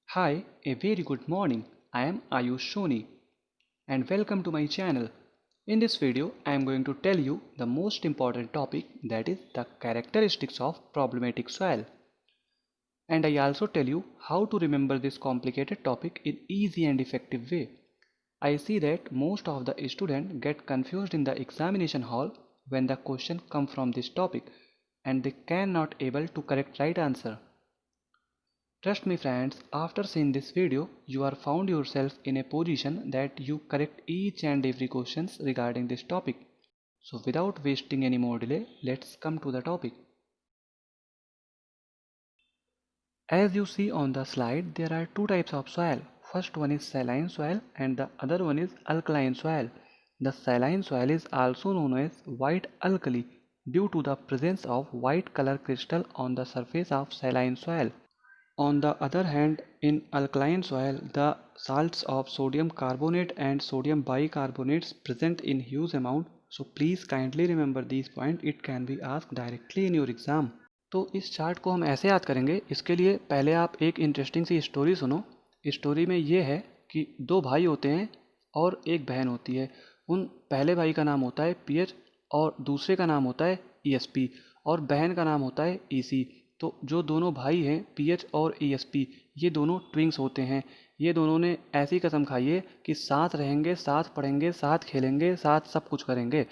Hi, a very good morning. I am Ayush Soni and welcome to my channel. In this video, I am going to tell you the most important topic, that is the characteristics of problematic soil. And I also tell you how to remember this complicated topic in easy and effective way. I see that most of the students get confused in the examination hall when the question come from this topic and they cannot able to correct right answer. Trust me friends, after seeing this video, you are found yourself in a position that you correct each and every questions regarding this topic. So without wasting any more delay, let's come to the topic. As you see on the slide, there are two types of soil. First one is saline soil and the other one is alkaline soil. The saline soil is also known as white alkali due to the presence of white color crystal on the surface of saline soil. On the other hand, in alkaline soil, the salts of sodium carbonate and sodium bicarbonates present in huge amount. So please kindly remember these points. It can be asked directly in your exam. तो इस chart को हम ऐसे याद करेंगे। इसके लिए पहले आप एक इंटरेस्टिंग सी स्टोरी सुनो। स्टोरी में ये है कि दो भाई होते हैं और एक बहन होती है। उन पहले भाई का नाम होता है पीएच और दूसरे का नाम होता है ईएसपी और बहन का नाम होता है ईसी। तो जो दोनों भाई हैं पीएच और ईएसपी, ये दोनों ट्विंग्स होते हैं। ये दोनों ने ऐसी कसम खाई है कि साथ रहेंगे, साथ पढ़ेंगे, साथ खेलेंगे, साथ सब कुछ करेंगे।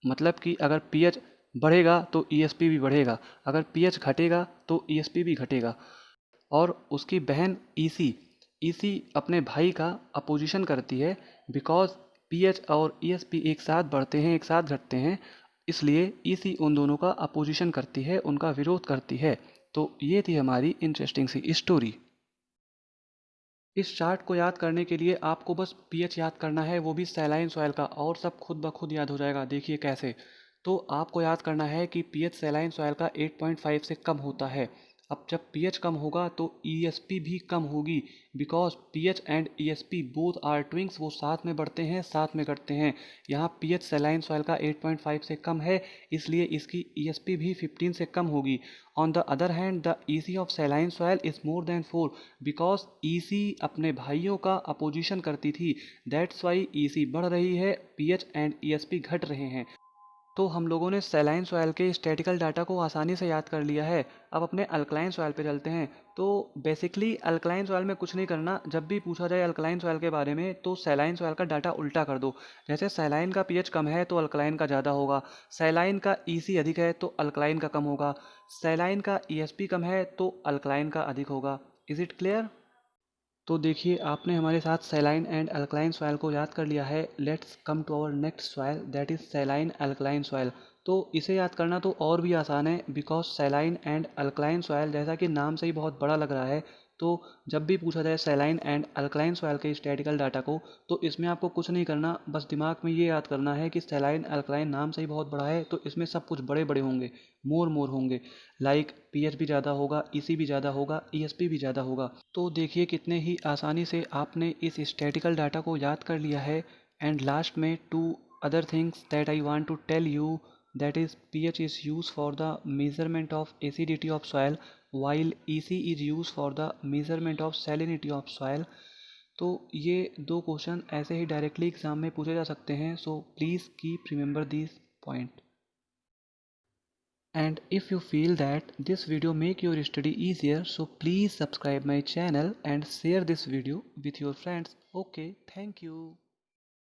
मतलब कि अगर पीएच बढ़ेगा तो ईएसपी भी बढ़ेगा, अगर पीएच घटेगा तो ईएसपी भी घटेगा। और उसकी बहन ईसी ईसी अपने भाई का अपोजिशन करती है, बिकॉज पीएच और ईएसपी एक साथ बढ़ते हैं, एक साथ घटते हैं, इसलिए ईसी उन दोनों का अपोजिशन करती है, उनका विरोध करती है। तो ये थी हमारी इंटरेस्टिंग सी स्टोरी। इस चार्ट को याद करने के लिए आपको बस पीएच याद करना है, वो भी सैलाइन सॉइल का, और सब खुद ब खुद याद हो जाएगा। देखिए कैसे। तो आपको याद करना है कि पीएच सैलाइन सॉइल का 8.5 से कम होता है। अब जब पीएच कम होगा तो ईएसपी भी कम होगी, because pH and ESP both are twins, वो साथ में बढ़ते हैं, साथ में घटते हैं। यहाँ पीएच सैलाइन सॉइल का 8.5 से कम है, इसलिए इसकी ईएसपी भी 15 से कम होगी। On the other hand the EC of saline soil is more than 4, because EC अपने भाइयों का अपोजिशन करती थी, दैट्स वाई ईसी बढ़ रही है, पीएच एंड ईएसपी घट रहे हैं। तो हम लोगों ने सैलाइन सॉइल के स्टैटिकल डाटा को आसानी से याद कर लिया है। अब अपने अल्कलाइन सॉइल पे चलते हैं। तो बेसिकली अल्कलाइन सॉइल में कुछ नहीं करना, जब भी पूछा जाए अल्कलाइन सॉइल के बारे में तो सैलाइन सॉइल का डाटा उल्टा कर दो। जैसे सैलाइन का पीएच कम है तो अल्कलाइन का ज़्यादा होगा, सैलाइन का ईसी अधिक है तो अल्कलाइन का कम होगा, सैलाइन का ईएसपी कम है तो अल्कलाइन का अधिक होगा। Is it clear? तो देखिए आपने हमारे साथ सैलाइन एंड अल्कलाइन सॉइल को याद कर लिया है। Let's come to our next soil, that is saline alkaline soil. तो इसे याद करना तो और भी आसान है, because saline and alkaline soil जैसा कि नाम से ही बहुत बड़ा लग रहा है। तो जब भी पूछा जाए सैलाइन एंड अल्कलाइन सॉइल के स्टैटिकल डाटा को, तो इसमें आपको कुछ नहीं करना, बस दिमाग में ये याद करना है कि सैलाइन अल्कलाइन नाम से ही बहुत बड़ा है, तो इसमें सब कुछ बड़े बड़े होंगे, मोर मोर होंगे। लाइक पीएच भी ज़्यादा होगा, ईसी भी ज़्यादा होगा, ईएसपी भी ज़्यादा होगा। तो देखिए कितने ही आसानी से आपने इस स्टैटिकल डाटा को याद कर लिया है। एंड लास्ट में two other things that I want to tell you, that is pH is used for the measurement of acidity of soil while EC is used for the measurement of salinity of soil। तो ये दो question ऐसे ही directly exam में पूछे जा सकते हैं, so please keep remember this point. And if you feel that this video make your study easier, so please subscribe my channel and share this video with your friends. Okay, thank you.